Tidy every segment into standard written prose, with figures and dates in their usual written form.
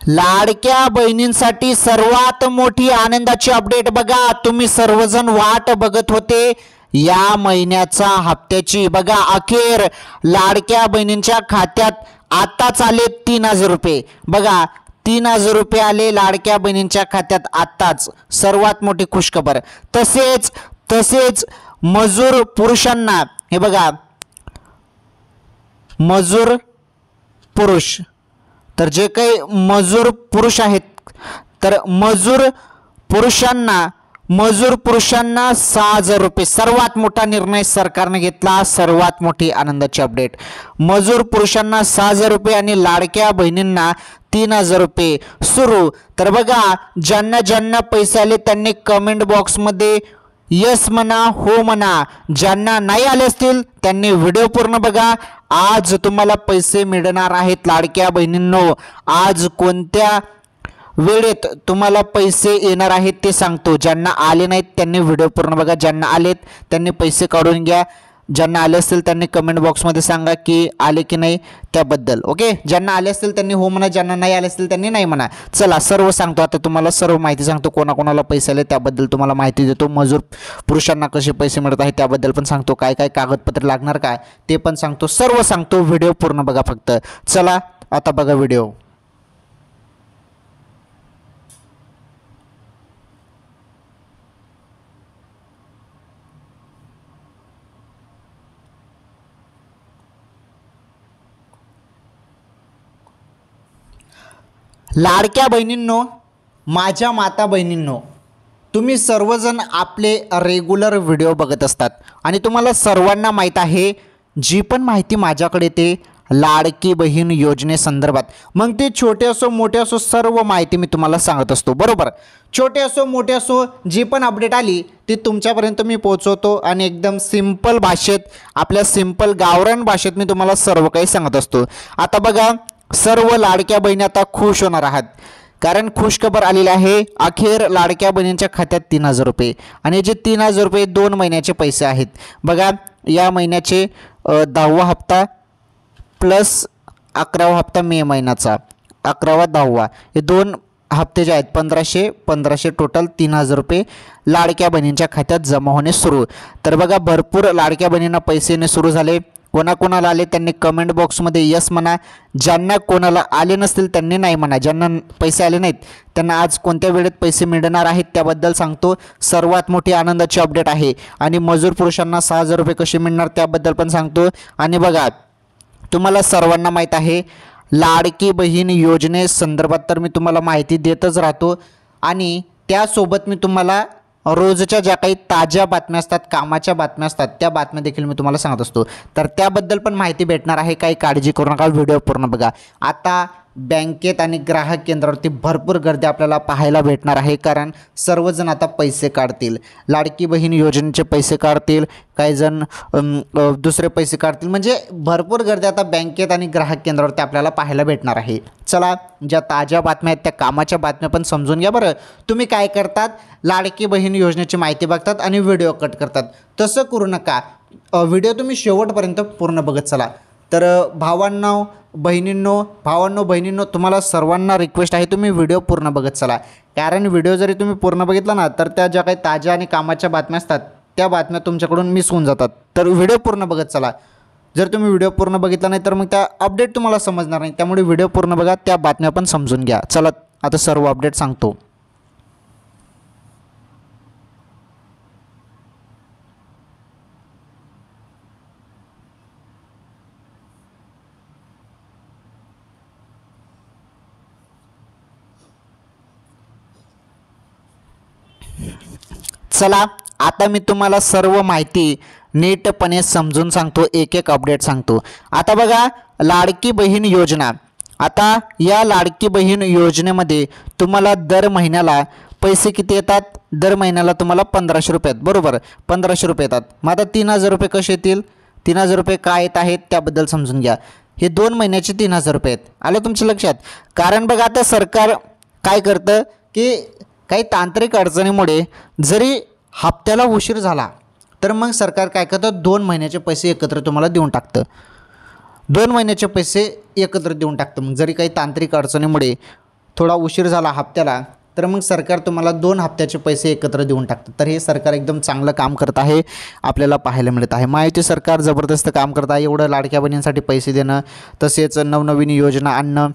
लाडक्या बहिणींसाठी सर्वात मोठी आनंदाची अपडेट बघा. तुम्ही सर्वजण वाट बघत होते या महिन्याचा हप्त्याची. बघा अखेर लाडक्या बहिणींच्या खात्यात आताच आले 3000 रुपये. बघा 3000 रुपये आले लाडक्या बहिणींच्या खात्यात आत्ताच. सर्वात मोठी खुशखबर. तसेच मजूर पुरुषांना हे बघा मजूर पुरुष तर जे काही मजूर पुरुष आहेत तर मजूर पुरुषांना 6000 रुपये. सर्वात मोठा निर्णय सरकारने घेतला. सर्वात मोठी आनंदाची अपडेट. मजूर पुरुषांना 6000 रुपये आणि लाडक्या बहिणींना 3000 रुपये सुरू. तर बघा ज्यांना पैसे आले त्यांनी कमेंट बॉक्समध्ये यस म्हणा, हो म्हणा. ज्यांना नाही आले असतील त्यांनी व्हिडिओ पूर्ण बघा. आज तुम्हाला पैसे मिळणार आहेत लाडक्या बहिणींनो. आज कोणत्या वेळेत तुम्हाला पैसे येणार आहेत ते सांगतो. ज्यांना आले नाहीत त्यांनी व्हिडिओ पूर्ण बघा. ज्यांना आलेत त्यांनी पैसे काढून घ्या. ज्यांना आले असतील त्यांनी कमेंट बॉक्समध्ये सांगा की आले की नाही त्याबद्दल. ओके, ज्यांना आले असतील त्यांनी हो म्हणा, ज्यांना नाही आले असतील त्यांनी नाही म्हणा. चला सर्व सांगतो आता तुम्हाला. सर्व माहिती सांगतो. कोणाकोणाला पैसे आले त्याबद्दल तुम्हाला माहिती देतो. मजूर पुरुषांना कसे पैसे मिळत आहेत त्याबद्दल पण सांगतो. काय काय कागदपत्र लागणार काय ते पण सांगतो. सर्व सांगतो. व्हिडिओ पूर्ण बघा फक्त. चला आता बघा व्हिडिओ. लाडक्या बहिणींनो, माझ्या माता बहिणींनो, तुम्ही सर्वजण आपले रेग्युलर व्हिडिओ बघत असतात आणि तुम्हाला सर्वांना माहीत आहे जी पण माहिती माझ्याकडे येते लाडकी बहीण योजनेसंदर्भात. मग ते छोटे असो मोठे असो सर्व माहिती मी तुम्हाला सांगत असतो. बरोबर, छोटे असो मोठे असो जी पण अपडेट आली ती तुमच्यापर्यंत मी पोहोचवतो आणि एकदम सिंपल भाषेत, आपल्या सिंपल गावरान भाषेत मी तुम्हाला सर्व काही सांगत असतो. आता बघा सर्व लाडक्या बहिणी आता खुश होणार आहात कारण खुशखबर आलेली आहे. अखेर लाडक्या बहिणींच्या खात्यात 3000 रुपये आणि जे 3000 रुपये 2 महिन्याचे पैसे आहेत. बघा या महिन्याचे 10वा हप्ता प्लस 11वा हप्ता मे महिन्याचा 11वा 10वा हे 2 हप्ते जे आहेत 1500 टोटल 3000 रुपये लाडक्या बहिणींच्या खात्यात जमा होणे सुरू. तर बघा भरपूर लाडक्या बहिणींना पैसे येणे सुरू झाले. कोणाकोणाला आले त्यांनी कमेंट बॉक्समध्ये यस म्हणा. ज्यांना कोणाला आले नसतील त्यांनी नाही म्हणा. ज्यांना पैसे आले नाहीत त्यांना आज कोणत्या वेळेत पैसे मिळणार आहेत त्याबद्दल सांगतो. सर्वात मोठी आनंदाची अपडेट आहे. आणि मजूर पुरुषांना 6000 रुपये कसे मिळणार त्याबद्दल पण सांगतो. आणि बघा तुम्हाला सर्वांना माहीत आहे लाडकी बहीण योजनेसंदर्भात तर मी तुम्हाला माहिती देतच राहतो आणि त्यासोबत मी तुम्हाला रोजच्या ज्या काही ताज्या बातम्या असतात, कामाच्या बातम्या असतात त्या बातम्या देखील मी तुम्हाला सांगत असतो. तर त्याबद्दल पण माहिती भेटणार आहे. काही काळजी करू नका. व्हिडिओ पूर्ण बघा. आता बँकेत आणि ग्राहक केंद्रावरती भरपूर गर्दी आपल्याला पाहायला भेटणार आहे कारण सर्वजण आता पैसे काढतील. लाडकी बहीण योजनेचे पैसे काढतील, काही जण दुसरे पैसे काढतील. म्हणजे भरपूर गर्दी आता बँकेत आणि ग्राहक केंद्रावरती आपल्याला पाहायला भेटणार आहे. चला ज्या ताज्या बातम्या आहेत त्या कामाच्या बातम्या पण समजून घ्या. बरं तुम्ही काय करतात, लाडकी बहीण योजनेची माहिती बघतात आणि व्हिडिओ कट करतात. तसं करू नका. व्हिडिओ तुम्ही शेवटपर्यंत पूर्ण बघत चला. तर भावांनो बहिणींनो तुम्हाला सर्वांना रिक्वेस्ट आहे तुम्ही व्हिडिओ पूर्ण बघत चला. कारण व्हिडिओ जरी तुम्ही पूर्ण बघितला ना तर त्या ज्या काही ताज्या आणि कामाच्या बातम्या असतात त्या बातम्या तुमच्याकडून मिस होऊन जातात. तर व्हिडिओ पूर्ण बघत चला. जर तुम्ही व्हिडिओ पूर्ण बघितला नाही तर मग त्या अपडेट तुम्हाला समजणार नाही. त्यामुळे व्हिडिओ पूर्ण बघा, त्या बातम्या पण समजून घ्या. चला आता सर्व अपडेट सांगतो. चला आता मी तुम्हाला सर्व माहिती नीटपणे समजून सांगतो. एक एक अपडेट सांगतो. आता बघा लाडकी बहीण योजना. आता या लाडकी बहीण योजनेमध्ये तुम्हाला दर महिन्याला पैसे किती येतात? दर महिन्याला तुम्हाला 1500 रुपये आहेत. बरोबर, 1500 रुपये येतात. मग आता 3000 रुपये कसे येतील? 3000 रुपये काय येत आहेत त्याबद्दल समजून घ्या. हे 2 महिन्याचे 3000 रुपये आहेत. आलं तुमच्या लक्षात? कारण बघा आता सरकार काय करतं की काही तांत्रिक अडचणीमुळे जरी हप्त्याला उशीर झाला तर मग सरकार काय करतं 2 महिन्याचे पैसे एकत्र तुम्हाला देऊन टाकतं. 2 महिन्याचे पैसे एकत्र देऊन टाकतं. मग जरी काही तांत्रिक अडचणीमुळे थोडा उशीर झाला हप्त्याला तर मग सरकार तुम्हाला 2 हप्त्याचे पैसे एकत्र देऊन टाकतं. तर हे सरकार एकदम चांगलं काम करत आहे, आपल्याला पाहायला मिळत आहे. महायुती सरकार जबरदस्त काम करत आहे. एवढं लाडक्या बहिणींसाठी पैसे देणं, तसेच नवनवीन योजना आणणं,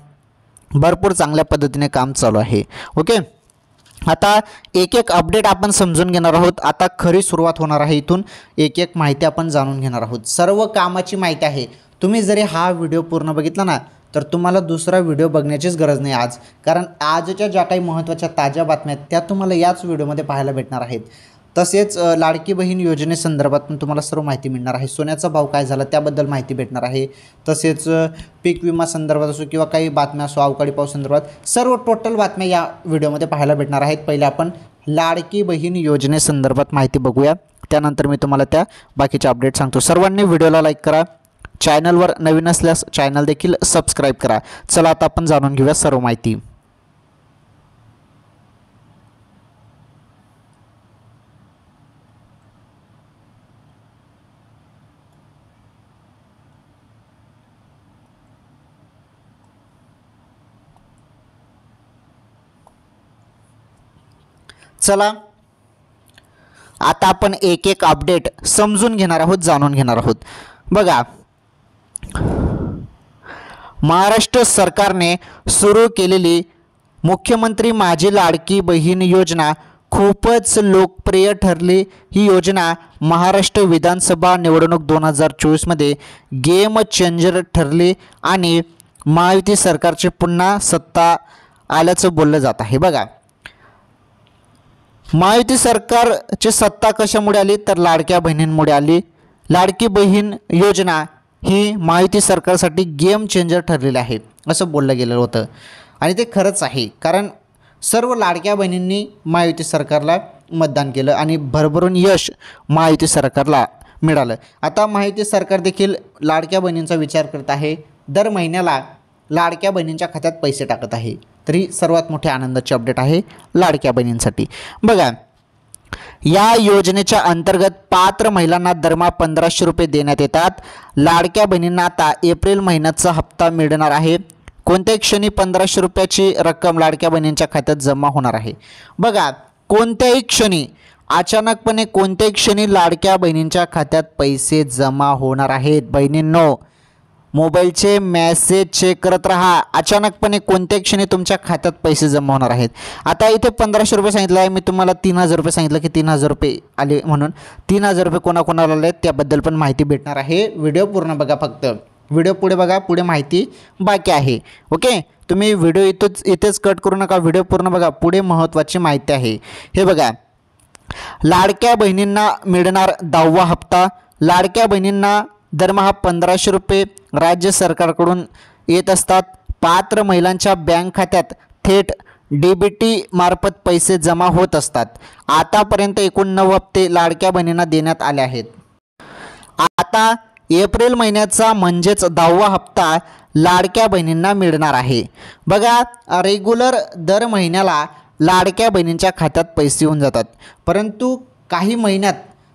भरपूर चांगल्या पद्धतीने काम चालू आहे. ओके, आता एक एक अपडेट आपण समजून घेणार आहोत. आता खरी सुरुवात होणार आहे. इथून एक एक माहिती आपण जाणून घेणार आहोत. सर्व कामाची माहिती आहे. तुम्ही जरी हा व्हिडिओ पूर्ण बघितला ना तर तुम्हाला दुसरा व्हिडिओ बघण्याचीच गरज नाही आज, कारण आजच्या ज्या काही महत्त्वाच्या ताज्या बातम्या आहेत त्या तुम्हाला याच व्हिडिओमध्ये पाहायला भेटणार आहेत. तसेच लाडकी बहीण योजनेसंदर्भात पण तुम्हाला सर्व माहिती मिळणार आहे. सोन्याचा भाव काय झाला त्याबद्दल माहिती भेटणार आहे. तसेच पीक विमा संदर्भात असो किंवा काही बातम्या असो, अवकाळी पाऊस संदर्भात सर्व टोटल बातम्या या व्हिडिओमध्ये पाहायला भेटणार आहेत. पहिले आपण लाडकी बहीण योजनेसंदर्भात माहिती बघूया, त्यानंतर मी तुम्हाला त्या बाकीचे अपडेट सांगतो. सर्वांनी व्हिडिओला लाईक करा, चॅनलवर नवीन असल्यास चॅनल देखील सबस्क्राईब करा. चला आता आपण जाणून घेऊया सर्व माहिती. चला आता आपण एक एक अपडेट समजून घेणार आहोत, जाणून घेणार आहोत. बघा, महाराष्ट्र सरकारने सुरू केलेली मुख्यमंत्री माझी लाडकी बहीण योजना खूपच लोकप्रिय ठरली. ही योजना महाराष्ट्र विधानसभा निवडणूक 2024मध्ये गेम चेंजर ठरली आणि महायुती सरकारची पुन्हा सत्ता आल्याचं बोललं जात आहे. बघा, महायुती सरकारची सत्ता कशामुळे आली तर लाडक्या बहिणींमुळे आली. लाडकी बहीण योजना ही महायुती सरकारसाठी गेम चेंजर ठरलेली आहे असं बोललं गेलं होतं आणि ते खरंच आहे, कारण सर्व लाडक्या बहिणींनी महायुती सरकारला मतदान केलं आणि भरभरून यश महायुती सरकारला मिळालं. आता महायुती सरकार देखील लाडक्या बहिणींचा विचार करत आहे. दर महिन्याला लाडक्या बहिणींच्या खात्यात पैसे टाकत आहे. तरी सर्वात मोठी आनंदाची अपडेट आहे लाडक्या बहिणींसाठी. बघा, या योजनेच्या अंतर्गत पात्र महिलांना दरमहा 1500 रुपये देण्यात येतात. लाडक्या बहिणींना आता एप्रिल महिन्याचा हप्ता मिळणार आहे. कोणत्याही क्षणी 1500 रुपयाची रक्कम लाडक्या बहिणींच्या खात्यात जमा होणार आहे. बघा, कोणत्याही क्षणी, अचानकपणे कोणत्याही क्षणी लाडक्या बहिणींच्या खात्यात पैसे जमा होणार आहेत. बहिणींनो, मोबाईलचे मेसेज चेक करत राहा. अचानकपणे कोणत्याही क्षणी तुमच्या खात्यात पैसे जमा होणार आहेत. आता इथे 1500 रुपये सांगितलं आहे, मी तुम्हाला 3000 रुपये सांगितलं की 3000 रुपये आले म्हणून. 3000 रुपये कोणाकोणाला आले त्याबद्दल पण माहिती भेटणार आहे. व्हिडिओ पूर्ण बघा, फक्त व्हिडिओ पुढे बघा, पुढे माहिती बाकी आहे. ओके, तुम्ही व्हिडिओ इथेच कट करू नका, व्हिडिओ पूर्ण बघा, पुढे महत्त्वाची माहिती आहे. हे बघा, लाडक्या बहिणींना मिळणार 10वा हप्ता. लाडक्या बहिणींना दरमहा 1500 रुपये राज्य सरकारकडून येत असतात. पात्र महिलांच्या बँक खात्यात थेट DBT मार्फत पैसे जमा होत असतात. आतापर्यंत एकूण 9 हप्ते लाडक्या बहिणींना देण्यात आले आहेत. आता एप्रिल महिन्याचा म्हणजेच 10वा हप्ता लाडक्या बहिणींना मिळणार आहे. बघा, रेग्युलर दर महिन्याला लाडक्या बहिणींच्या खात्यात पैसे येऊन जातात, परंतु काही महिन्यात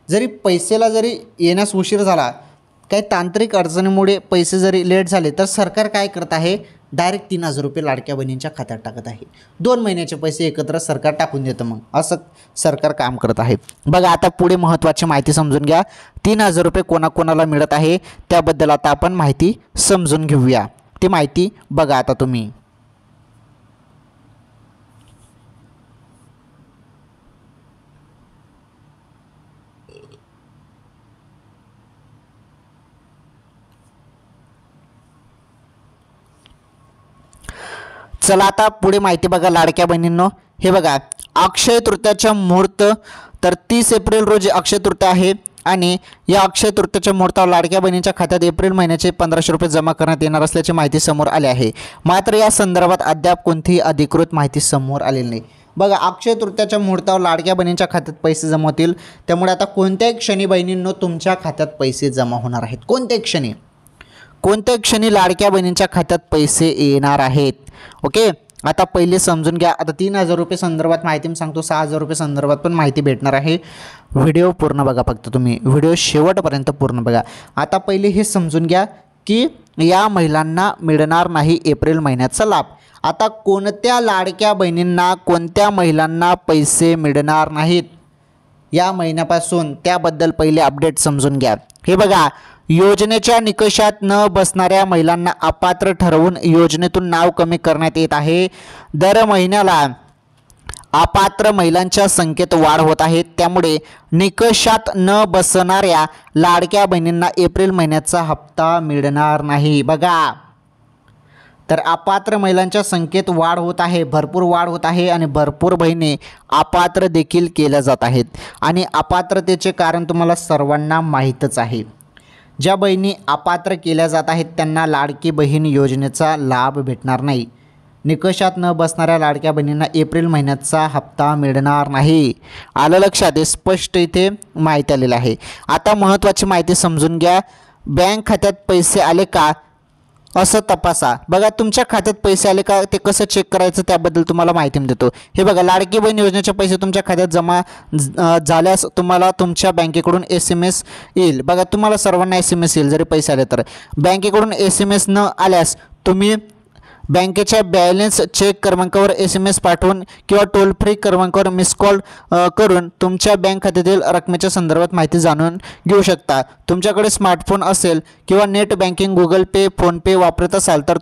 जरी पैसेला जरी येण्यास उशीर झाला, काही तांत्रिक अडचणीमुळे पैसे जरी लेट झाले तर सरकार काय करत आहे, डायरेक्ट 3000 रुपये लाडक्या बहिणींच्या खात्यात टाकत आहे. 2 महिन्याचे पैसे एकत्र सरकार टाकून देतं. मग असं सरकार काम करत आहे. बघा, आता पुढे महत्त्वाची माहिती समजून घ्या. 3000 रुपये कोणाकोणाला मिळत आहे त्याबद्दल आता आपण माहिती समजून घेऊया. ती माहिती बघा आता तुम्ही. चला आता पुढे माहिती बघा लाडक्या बहिणींनो. हे बघा, अक्षय तृतीयाचा मुहूर्त तर 30 एप्रिल रोजी अक्षय तृतीया आहे आणि या अक्षय तृतीयाच्या मुहूर्तावर लाडक्या बहिणींच्या खात्यात एप्रिल महिन्याचे 1500 रुपये जमा करण्यात येणार असल्याची माहिती समोर आली आहे. मात्र या संदर्भात अद्याप कोणतीही अधिकृत माहिती समोर आलेली नाही. बघा, अक्षय तृतीयाच्या मुहूर्तावर लाडक्या बहिणींच्या खात्यात पैसे जमा होतील. त्यामुळे आता कोणत्याही क्षणी बहिणींनो तुमच्या खात्यात पैसे जमा होणार आहेत. कोणत्याही क्षणी लाडक्या बहिणींच्या खात्यात पैसे येणार आहेत. ओके, आता पहिले समजून घ्या. आता 3000 रुपये संदर्भात माहिती मी सांगतो, 6000 रुपये संदर्भात पण माहिती भेटणार आहे. व्हिडिओ पूर्ण बघा, फक्त तुम्ही व्हिडिओ शेवटपर्यंत पूर्ण बघा. आता पहिले हे समजून घ्या की या महिलांना मिळणार नाही एप्रिल महिन्याचा लाभ. आता कोणत्या लाडक्या बहिणींना कोणत्या महिलांना पैसे मिळणार नाहीत या महिन्यापासून त्याबद्दल पहिले अपडेट समजून घ्या। हे बघा, योजनेच्या निकषात न बसणाऱ्या महिलांना अपात्र ठरवून योजनेतून नाव कमी करण्यात येत आहे। दर महिन्याला अपात्र महिलांच्या संख्येत वाढ होत आहे, त्यामुळे निकषात न बसणाऱ्या लाडक्या बहिणींना एप्रिल महिन्याचा हप्ता मिळणार नाही। बघा, तर अपात्र महिलांच्या संख्येत वाढ होत आहे, भरपूर वाढ होत आहे आणि भरपूर बहिणी अपात्र देखील केल्या जात आहेत आणि अपात्रतेचे कारण तुम्हाला सर्वांना माहीतच आहे। ज्या बहिणी अपात्र केल्या जात आहेत त्यांना लाडकी बहीण योजनेचा लाभ भेटणार नाही। निकषात न बसणाऱ्या लाडक्या बहिणींना एप्रिल महिन्याचा हप्ता मिळणार नाही। आलं लक्षात? हे स्पष्ट इथे माहिती आलेलं आहे। आता महत्त्वाची माहिती समजून घ्या। बँक खात्यात पैसे आले का असं तपासा। बघा, तुमच्या खात्यात पैसे आले का ते कसं चेक करायचं त्याबद्दल तुम्हाला माहिती देतो। हे बघा, लाडकी बहीण योजनेचे पैसे तुमच्या खात्यात जमा झाल्यास तुम्हाला तुमच्या बँकेकडून SMS येईल। बघा, तुम्हाला सर्वांना SMS येईल जरी पैसे आले तर। बँकेकडून SMS न आल्यास तुम्ही बँकेच्या बॅलन्स चेक क्रमांकावर SMS पाठवून किंवा टोल फ्री क्रमांकावर मिस कॉल करून तुमच्या बँक खात्यातील रकमेच्या संदर्भात माहिती जाणून घेऊ शकता। तुमच्याकडे स्मार्टफोन असेल किंवा नेट बँकिंग, गुगल पे, फोनपे वापरत असाल तर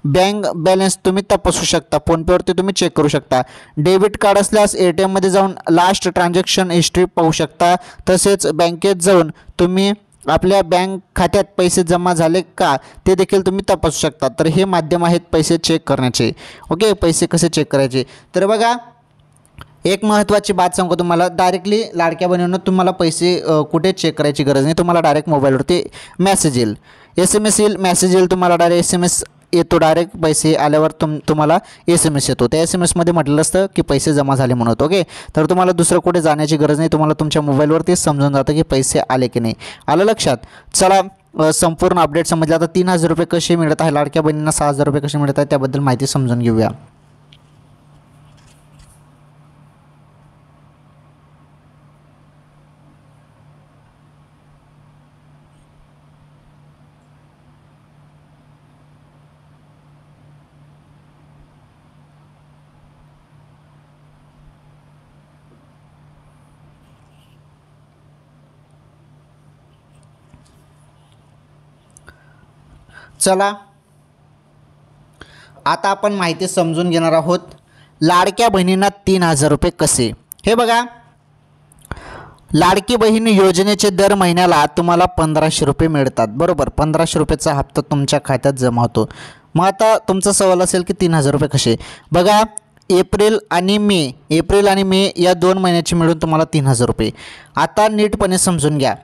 बँक बॅलन्स तुम्ही तपासू शकता। फोनपेवरती तुम्ही चेक करू शकता। डेबिट कार्ड असल्यास ATMमध्ये जाऊन लास्ट ट्रान्झॅक्शन हिस्ट्री पाहू शकता। तसेच बँकेत जाऊन तुम्ही आपल्या बँक खात्यात पैसे जमा झाले का ते देखील तुम्ही तपासू शकता। तर हे माध्यम आहेत पैसे चेक करण्याचे। ओके, पैसे कसे चेक करायचे तर बघा, एक महत्त्वाची बात सांगतो तुम्हाला। डायरेक्टली लाडक्या बहिणींना तुम्हाला पैसे कुठे चेक करायची गरज नाही। तुम्हाला डायरेक्ट मोबाईलवरती मेसेज येईल, SMS येईल, मेसेज येईल तुम्हाला, डायरेक्ट SMS येतो। डायरेक्ट पैसे आल्यावर तुम्हाला SMS येतो। त्या SMSमध्ये म्हटलेलं असतं की पैसे जमा झाले म्हणून। ओके, तर तुम्हाला दुसरं कुठे जाण्याची गरज नाही। तुम्हाला तुमच्या मोबाईलवरतीच समजून जातं की पैसे आले की नाही। आलं लक्षात? चला, संपूर्ण अपडेट समजलं। आता 3000 रुपये कसे मिळत आहे, लाडक्या बहिणींना 6000 रुपये कसे मिळत आहेत त्याबद्दल माहिती समजून घेऊया। चला, आता आपण माहिती समजून घेणार आहोत लाडक्या बहिणींना 3000 रुपये कसे। हे बघा, लाडकी बहीण योजनेचे दर महिन्याला तुम्हाला 1500 रुपये मिळतात, बरोबर। 1500 रुपयाचा हप्ता तुमच्या खात्यात जमा होतो। मग आता तुमचा सवाल असेल की 3000 रुपये कसे। बघा, एप्रिल आणि मे या 2 महिन्याची मिळून तुम्हाला 3000 रुपये। आता नीटपणे समजून घ्या।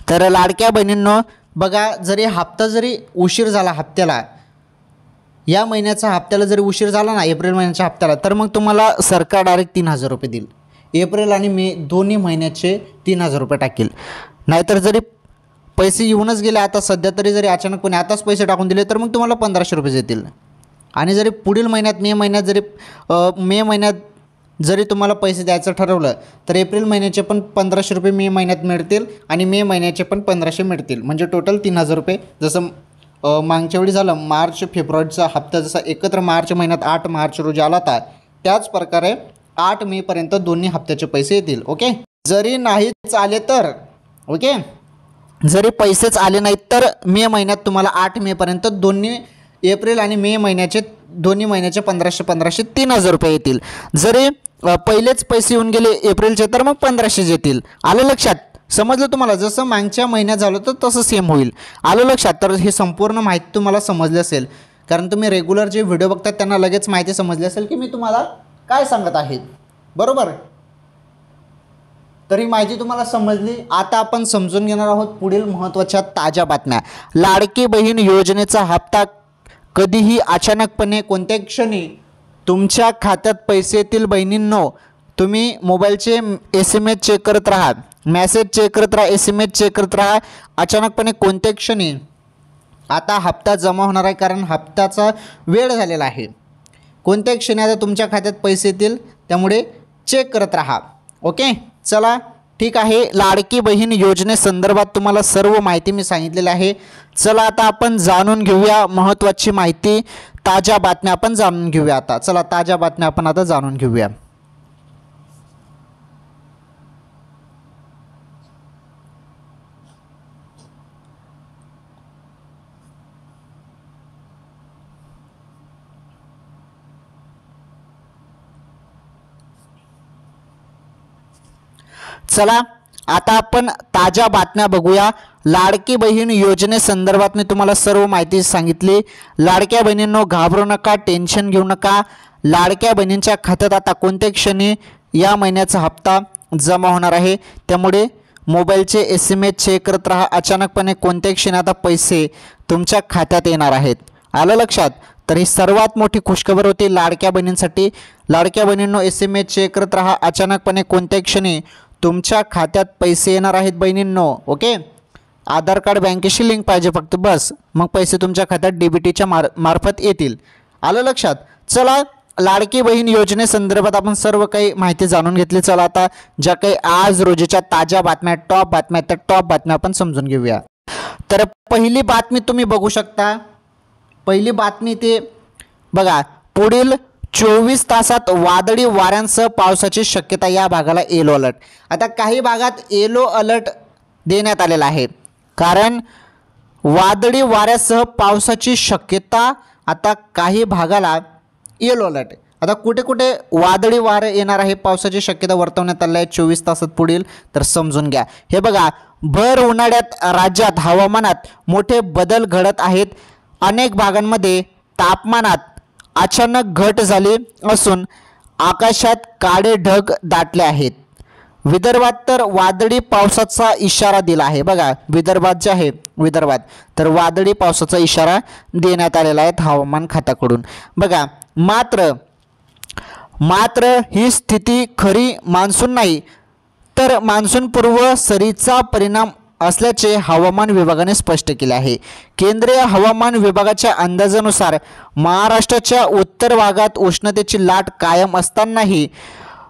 तर लाडक्या बहिणींनो, बघा, जरी उशीर झाला हप्त्याला, या महिन्याचा हप्त्याला जरी उशीर झाला ना एप्रिल महिन्याच्या हप्त्याला, तर मग तुम्हाला सरकार डायरेक्ट 3000 रुपये देईल। एप्रिल आणि मे दोन्ही महिन्याचे 3000 रुपये टाकेल। नाहीतर जरी पैसे येऊनच गेले आता सध्या तरी, जरी अचानकपणे आताच पैसे टाकून दिले तर मग तुम्हाला 1500 रुपये येतील। आणि जरी पुढील महिन्यात मे महिन्यात जरी तुम्हाला पैसे द्यायचं ठरवलं तर एप्रिल महिन्याचे पण 1500 रुपये मे महिन्यात मिळतील आणि मे महिन्याचे पण 1500 मिळतील। म्हणजे टोटल 3000 रुपये। जसं मागच्या वेळी झालं, मार्च फेब्रुवारीचा हप्ता जसा एकत्र मार्च महिन्यात 8 मार्च रोजी आला होता, त्याच प्रकारे 8 मे पर्यंत दोन्ही हप्त्याचे पैसे येतील। ओके, जरी नाहीच आले तर, ओके, जरी पैसेच आले नाहीत तर मे महिन्यात तुम्हाला 8 मे पर्यंत दोन्ही एप्रिल आणि मे महिन्याचे दोन्ही महिन्याचे 1500 3000 रुपये येतील। जरी पहिलेच पैसे येऊन गेले एप्रिलचे तर मग 1500 येतील। आलं लक्षात? समजलं तुम्हाला? जसं मागच्या महिन्यात झालं तर तसं सेम होईल। आलं लक्षात? तर हे संपूर्ण माहिती तुम्हाला समजली असेल, कारण तुम्ही रेग्युलर जे व्हिडिओ बघतात त्यांना लगेच माहिती समजली असेल की मी तुम्हाला काय सांगत आहे, बरोबर। तर ही माहिती तुम्हाला समजली। आता आपण समजून घेणार आहोत पुढील महत्त्वाच्या ताज्या बातम्या। लाडकी बहीण योजनेचा हप्ता कधीही अचानकपणे कोणत्याही क्षणी तुमच्या खात्यात पैसे येतील। बहिणींनो, तुम्ही मोबाईलचे SMS चेक करत राहा, मेसेज चेक करत राहा, SMS चेक करत राहा। अचानकपणे कोणत्याही क्षणी आता हप्ता जमा होणार आहे, कारण हप्त्याचा वेळ झालेला आहे। कोणत्याही क्षणी आता तुमच्या खात्यात पैसे येतील, त्यामुळे चेक करत राहा। ओके, चला ठीक आहे, लाडकी बहीण योजनेसंदर्भात तुम्हाला सर्व माहिती मी सांगितलेली आहे. चला आता आपण जाणून घेऊया महत्त्वाची माहिती, ताज्या बातम्या आपण जाणून घेऊया. आता चला ताज्या बातम्या आपण आता जाणून घेऊया. चला आता आपण ताज्या बातम्या बघूया. लाडकी बहीण योजनेसंदर्भात मी तुम्हाला सर्व माहिती सांगितली. लाडक्या बहिणींनो घाबरू नका, टेन्शन घेऊ नका. लाडक्या बहिणींच्या खात्यात आता कोणत्या क्षणी या महिन्याचा हप्ता जमा होणार आहे, त्यामुळे मोबाईलचे SMS चेक करत राहा. अचानकपणे कोणत्या क्षणी आता पैसे तुमच्या खात्यात येणार आहेत. आलं लक्षात? तर ही सर्वात मोठी खुशखबर होती लाडक्या बहिणींसाठी. लाडक्या बहिणींनो SMS चेक करत राहा. अचानकपणे कोणत्या क्षणी तुमच्या खात्यात पैसे येणार आहेत बहिणींनो. ओके, आधार कार्ड बँकेशी लिंक पाहिजे फक्त, बस, मग पैसे तुमच्या खात्यात DBTच्या मार्फत येतील. आलं लक्षात? चला लाडकी बहीण योजनेसंदर्भात आपण सर्व काही माहिती जाणून घेतली. चला आता ज्या काही आज रोजीच्या ताज्या बातम्या, टॉप बातम्या, त्या टॉप बातम्या आपण समजून घेऊया. तर पहिली बातमी तुम्ही बघू शकता. पहिली बातमी ते बघा, पुढील 24 तासात वादळी वाऱ्यांसह पावसाची शक्यता. या भागाला येलो अलर्ट. आता काही भागात येलो अलर्ट देण्यात आलेला आहे, कारण वादळी वाऱ्यासह पावसाची शक्यता. आता काही भागाला येलो अलर्ट. आता कुठे कुठे वादळी वारे येणार आहे, पावसाची शक्यता वर्तवण्यात आली आहे 24 तासात पुढील, तर समजून घ्या. हे बघा, भर उन्हाळ्यात राज्यात हवामानात मोठे बदल घडत आहेत. अनेक भागांमध्ये तापमानात अचानक घट झाली असून आकाशात काळे ढग दाटले आहेत. विदर्भात तर वादळी पावसाचा इशारा दिला आहे. बघा, विदर्भात जे आहे, विदर्भात तर वादळी पावसाचा इशारा देण्यात आलेला आहे हवामान खात्याकडून. बघा, मात्र ही स्थिती खरी मान्सून नाही, तर मान्सूनपूर्व सरीचा परिणाम असल्याचे हवामान विभागाने स्पष्ट केले आहे. केंद्रीय हवामान विभागाच्या अंदाजानुसार महाराष्ट्राच्या उत्तर भागात उष्णतेची लाट कायम असतानाही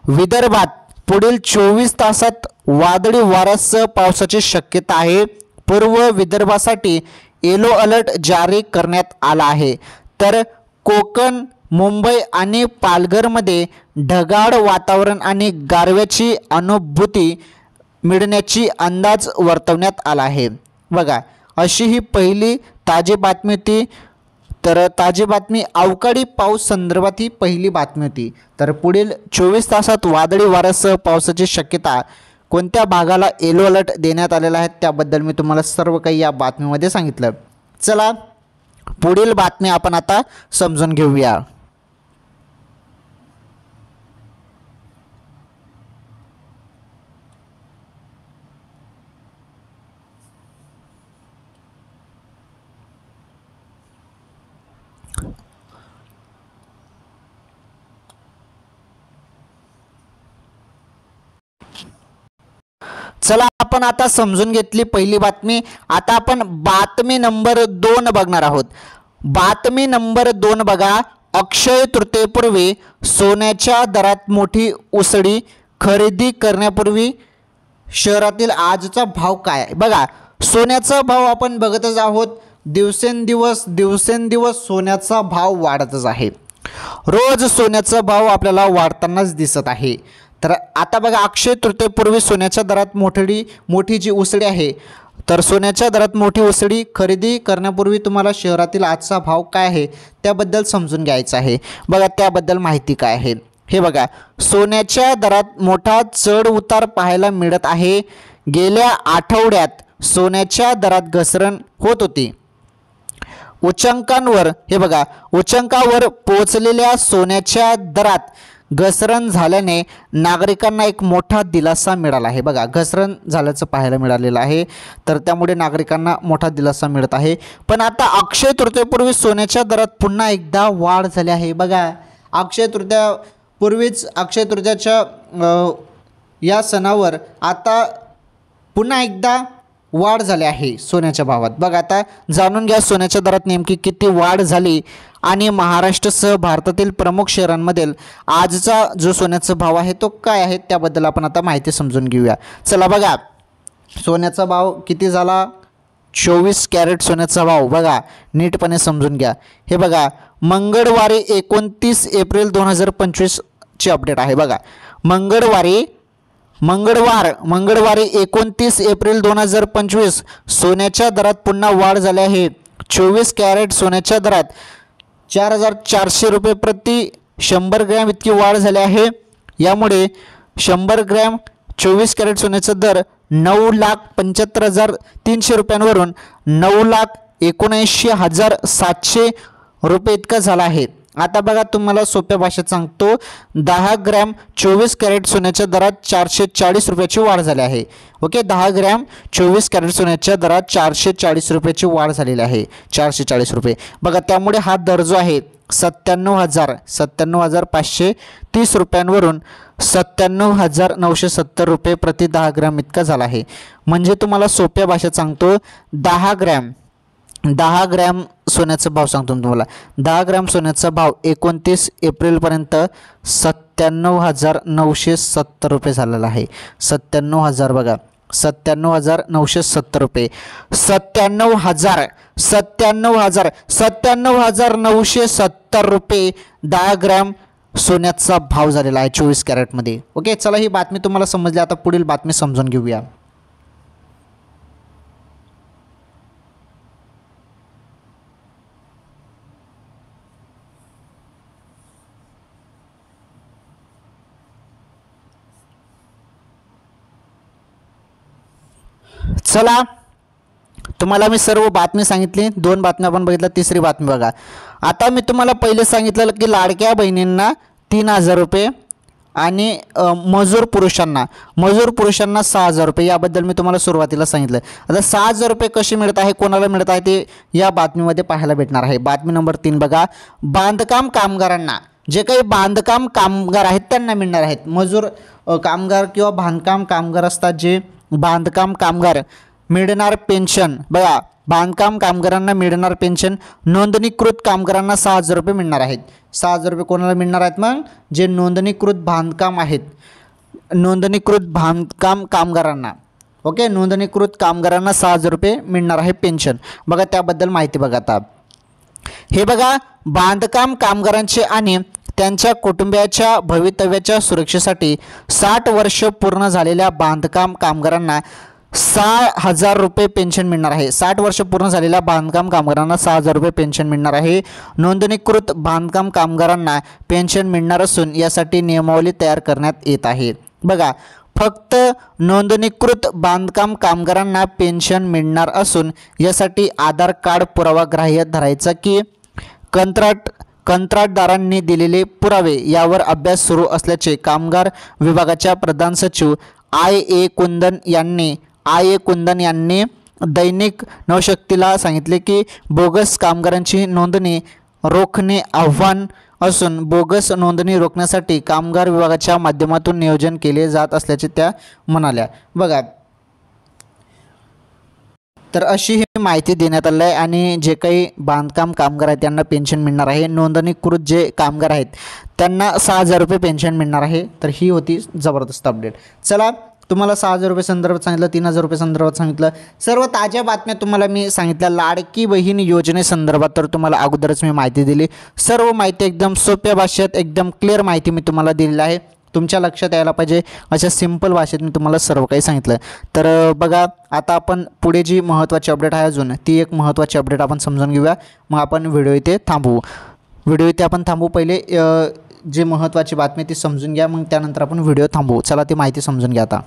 विदर्भात पुढील 24 तासात वादळी वाऱ्यासह पावसाची शक्यता आहे. पूर्व विदर्भासाठी येलो अलर्ट जारी करण्यात आला आहे. तर कोकण, मुंबई आणि पालघरमध्ये ढगाळ वातावरण आणि गारव्याची अनुभूती मिळण्याची अंदाज वर्तवण्यात आला आहे. बघा, अशी ही पहिली ताजी बातमी होती. तर ताजी बातमी अवकाळी पाऊस संदर्भात ही पहिली बातमी होती. तर पुढील 24 तासात वादळी वाऱ्यासह पावसाची शक्यता, कोणत्या भागाला येलो अलर्ट देण्यात आलेला आहे, त्याबद्दल मी तुम्हाला सर्व काही या बातमीमध्ये सांगितलं. चला पुढील बातमी आपण आता समजून घेऊया. चला आपण आता समजून घेतली पहिली बातमी. आता आपण बातमी नंबर 2 बघणार आहोत. बातमी नंबर 2 बघा, अक्षय तृतीयेपूर्वी सोन्याच्या दरात मोठी उसळी. खरेदी करण्यापूर्वी शहरातील आजचा भाव काय आहे. बघा, सोन्याचा भाव आपण बघतच आहोत. दिवसेंदिवस सोन्याचा भाव वाढतच आहे. रोज सोन्याचा भाव आपल्याला वाढतानाच दिसत आहे. तर आता बघा, अक्षय तृतीयेपूर्वी सोन्याच्या दरात मोठी जी उसळी आहे, तर सोन्याच्या दरात मोठी उसळी खरेदी करण्यापूर्वी तुम्हाला शहरातील आजचा भाव काय आहे त्याबद्दल समजून घ्यायचं आहे. बघा, त्याबद्दल माहिती काय आहे. हे बघा, सोन्याच्या दरात मोठा चढ उतार पाहायला मिळत आहे. गेल्या आठवड्यात सोन्याच्या दरात घसरण होत होती. उच्चांकांवर, हे बघा, उच्चांकावर पोहोचलेल्या सोन्याच्या दरात घसरण झाल्याने नागरिकांना एक मोठा दिलासा मिळाला आहे. बघा, घसरण झाल्याचं पाहायला मिळालेलं आहे, तर त्यामुळे नागरिकांना मोठा दिलासा मिळत आहे. पण आता अक्षय तृतीयेपूर्वी सोन्याच्या दरात पुन्हा एकदा वाढ झाली आहे. बघा, अक्षय तृतीयाच्या या सणावर आता पुन्हा एकदा वाढ झाली आहे सोन्याच्या भावात. बघा आता जाणून घ्या सोन्याच्या दरात नेमकी किती वाढ झाली आणि महाराष्ट्रासह भारतातील प्रमुख शहरांमधील आजचा जो सोन्याचा भाव आहे तो काय आहे त्याबद्दल आपण आता माहिती समजून घेऊया. चला बघा सोन्याचा भाव किती झाला. 24 कॅरेट सोन्याचा भाव बघा नीटपणे समजून घ्या. हे बघा मंगळवारी 29 एप्रिल 2025 ची अपडेट आहे. बघा मंगळवारी 29 एप्रिल 2025 सोन्याच्या दरात पुन्हा वाढ झाली आहे. 24 कॅरेट सोन्याच्या दरात 4,400 रुपये प्रति 100 ग्रॅम इतकी वाढ झाली आहे. यामुळे 100 ग्रॅम 24 कॅरेट सोन्याचा दर 9,75,300 रुपयांवरून 9,79,700 रुपये इतका झाला आहे. आता बघा तुम्हाला सोप्या भाषेत सांगतो 10 ग्रॅम 24 कॅरेट सोन्याच्या दरात 440 रुपयाची वाढ झाली आहे. ओके 10 ग्रॅम 24 कॅरेट सोन्याच्या दरात 440 रुपयाची वाढ झालेली आहे. 440 रुपये बघा त्यामुळे हा दर जो आहे 97,530 रुपयांवरून 97,970 रुपये प्रति 10 ग्रॅम इतका झाला आहे. म्हणजे तुम्हाला सोप्या भाषेत सांगतो 10 ग्रॅम सोन्याचा भाव सांगतो तुम्हाला. 10 ग्रॅम सोन्याचा भाव 29 एप्रिलपर्यंत 97,970 रुपये झालेला आहे. 97,000 बघा 97,970 रुपये 97,970 रुपये 10 ग्रॅम सोन्याचा भाव झालेला आहे 24 कॅरेटमध्ये. ओके चला ही बातमी तुम्हाला समजली. आता पुढील बातमी समजून घेऊया. चला तुम्हाला मी सर्व बातमी सांगितली. 2 बातम्या आपण बघितल्या. तिसरी बातमी बघा. आता मी तुम्हाला पहिले सांगितलेलं की लाडक्या बहिणींना 3,000 रुपये आणि मजूर पुरुषांना 6,000 रुपये याबद्दल मी तुम्हाला सुरुवातीला सांगितलं. आता 6,000 रुपये कसे मिळत आहे कोणाला मिळत आहे ते या बातमीमध्ये पाहायला भेटणार आहे. बातमी नंबर 3 बघा. बांधकाम कामगारांना जे काही बांधकाम कामगार आहेत त्यांना मिळणार आहेत. मजूर कामगार किंवा बांधकाम कामगार असतात जे बांधकाम कामगार मिळणार पेन्शन बघा. बांधकाम कामगारांना मिळणार पेन्शन नोंदणीकृत कामगारांना 6,000 रुपये मिळणार आहेत. 6,000 रुपये कोणाला मिळणार आहेत मग जे नोंदणीकृत बांधकाम आहेत. नोंदणीकृत बांधकाम कामगारांना ओके नोंदणीकृत कामगारांना 6,000 रुपये मिळणार आहे पेन्शन. बघा त्याबद्दल माहिती बघा. आता हे बघा बांधकाम कामगारांचे आणि त्यांच्या कुटुंबियाच्या भवितव्याच्या सुरक्षेसाठी 60 वर्ष पूर्ण झालेल्या बांधकाम कामगारांना 6,000 रुपये पेन्शन मिळणार आहे. 60 वर्ष पूर्ण झालेल्या बांधकाम कामगारांना 6,000 रुपये पेन्शन मिळणार आहे. नोंदणीकृत बांधकाम कामगारांना पेन्शन मिळणार असून यासाठी नियमावली तयार करण्यात येत आहे. बघा फक्त नोंदणीकृत बांधकाम कामगारांना पेन्शन मिळणार असून यासाठी आधार कार्ड पुरावा ग्राह्य धरायचा की कंत्राटदारांनी दिलेले पुरावे यावर अभ्यास सुरू असल्याचे कामगार विभागाच्या प्रधान सचिव आय ए कुंदन यांनी दैनिक नवशक्तीला सांगितले की बोगस कामगारांची नोंदणी रोखणे आव्हान असून बोगस नोंदणी रोखण्यासाठी कामगार विभागाच्या माध्यमातून नियोजन केले जात असल्याचे त्या म्हणाल्या. बघा तर अशी ही माहिती देण्यात आली आहे आणि जे काही बांधकाम कामगार आहेत त्यांना पेन्शन मिळणार आहे. नोंदणीकृत जे कामगार आहेत त्यांना 6,000 रुपये पेन्शन मिळणार आहे. तर ही होती जबरदस्त अपडेट. चला तुम्हाला 6,000 रुपये संदर्भात सांगितलं 3,000 रुपये संदर्भात सांगितलं. सर्व ताज्या बातम्या तुम्हाला मी सांगितल्या. लाडकी बहीण योजनेसंदर्भात तर तुम्हाला अगोदरच मी माहिती दिली. सर्व माहिती एकदम सोप्या भाषेत एकदम क्लिअर माहिती मी तुम्हाला दिलेली आहे. तुमच्या लक्षात यायला पाहिजे अशा सिंपल भाषेत मी तुम्हाला सर्व काही सांगितलं. तर बघा आता आपण पुढे जी महत्त्वाची अपडेट आहे अजून ती एक महत्त्वाची अपडेट आपण समजून घेऊया. मग आपण व्हिडिओ इथे थांबवू. पहिले जे महत्त्वाची बातमी ती समजून घ्या मग त्यानंतर आपण व्हिडिओ थांबवू. चला ती माहिती समजून घ्या. आता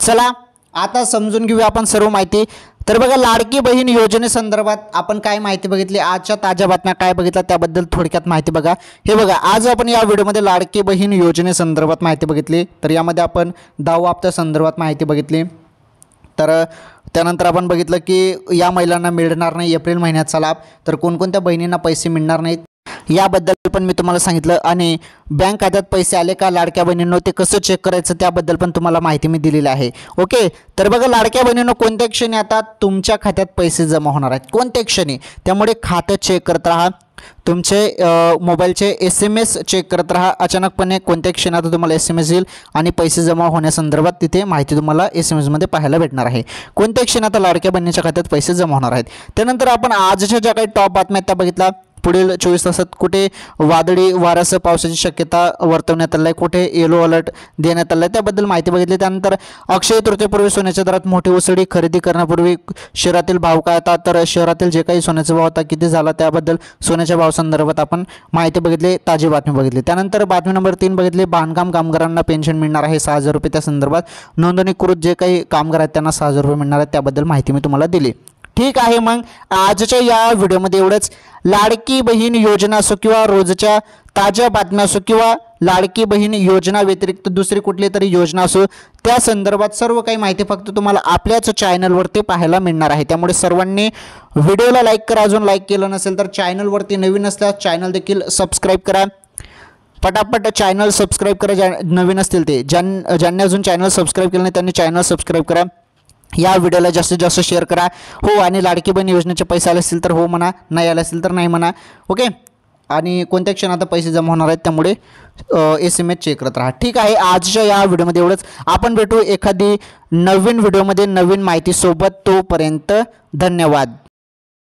चला आता समजून घेऊया आपण सर्व माहिती. तर बघा, लाडकी बहीण योजनेसंदर्भात आपण काय माहिती बघितली, आजच्या ताज्या बातम्या काय बघितल्या त्याबद्दल थोडक्यात माहिती बघा. हे बघा, आज आपण या व्हिडिओमध्ये लाडकी बहीण योजनेसंदर्भात माहिती बघितली. तर यामध्ये आपण 10वा हप्त्या संदर्भात माहिती बघितली. तर त्यानंतर आपण बघितलं की या महिलांना मिळणार नाही एप्रिल महिन्याचा लाभ. तर कोणकोणत्या बहिणींना पैसे मिळणार नाहीत याबद्दल पण मी तुम्हाला सांगितलं. आणि बँक खात्यात पैसे आले का लाडक्या बहिणींनो ते कसं चेक करायचं त्याबद्दल पण तुम्हाला माहिती मी दिलेली आहे. ओके, तर बघा, लाडक्या बहिणींनो कोणत्या क्षणी आता तुमच्या खात्यात पैसे जमा होणार आहेत, कोणत्या क्षणी, त्यामुळे खातं चेक करत राहा. तुमचे मोबाईलचे SMS चेक करत राहा. अचानकपणे कोणत्या क्षणात तुम्हाला SMS येईल आणि पैसे जमा होण्यासंदर्भात तिथे माहिती तुम्हाला SMS पाहायला भेटणार आहे. कोणत्या क्षणात लाडक्या बहिणीच्या खात्यात पैसे जमा होणार आहेत. त्यानंतर आपण आजच्या ज्या काही टॉप बातम्या त्या बघितल्या. पुढील 24 तासात कुठे वादळी वाऱ्यासह पावसाची शक्यता वर्तवण्यात आली आहे, कुठे येलो अलर्ट देण्यात आला आहे त्याबद्दल माहिती बघितली. त्यानंतर अक्षय तृतीयेपूर्वी सोन्याच्या दरात मोठी उसळी, खरेदी करण्यापूर्वी शहरातील भाव काय होता, तर शहरातील जे काही सोन्याचा भाव होता किती झाला त्याबद्दल सोन्याच्या भावासंदर्भात आपण माहिती बघितली, ताजी बातमी बघितली. त्यानंतर बातमी नंबर 3 बघितली, बांधकाम कामगारांना पेन्शन मिळणार आहे 6,000 रुपये. त्या संदर्भात नोंदणीकृत जे काही कामगार आहेत त्यांना 6,000 रुपये मिळणार आहेत त्याबद्दल माहिती मी तुम्हाला दिली. ठीक आहे, मग आजच्या या व्हिडिओमध्ये एवढंच. लाडकी बहीण योजना असो किंवा रोजच्या ताज्या बातम्या असो किंवा लाडकी बहीण योजना व्यतिरिक्त दुसरी कुठली तरी योजना असो त्या संदर्भात सर्व काही माहिती फक्त तुम्हाला आपल्याच चॅनलवरती पाहायला मिळणार आहे. त्यामुळे सर्वांनी व्हिडिओला लाईक करा. अजून लाईक केलं नसेल तर चॅनलवरती नवीन असल्यास चॅनल देखील सबस्क्राईब करा. पटापट चॅनल सबस्क्राईब करा. नवीन असतील ते, ज्यांनी अजून चॅनल सबस्क्राईब केलं नाही त्यांनी चॅनल सबस्क्राईब करा. या व्हिडिओला जास्तीत जास्त शेअर करा. हो, आणि लाडकी बहीण योजनेचे पैसे आले असतील तर हो म्हणा, नाही आले असतील तर नाही म्हणा. ओके, आणि कोणत्या क्षणात पैसे जमा होणार आहेत त्यामुळे SMS चेक करत राहा. ठीक आहे, आजच्या या व्हिडिओमध्ये एवढंच. आपण भेटू एखादी नवीन व्हिडिओमध्ये नवीन माहितीसोबत. तोपर्यंत धन्यवाद.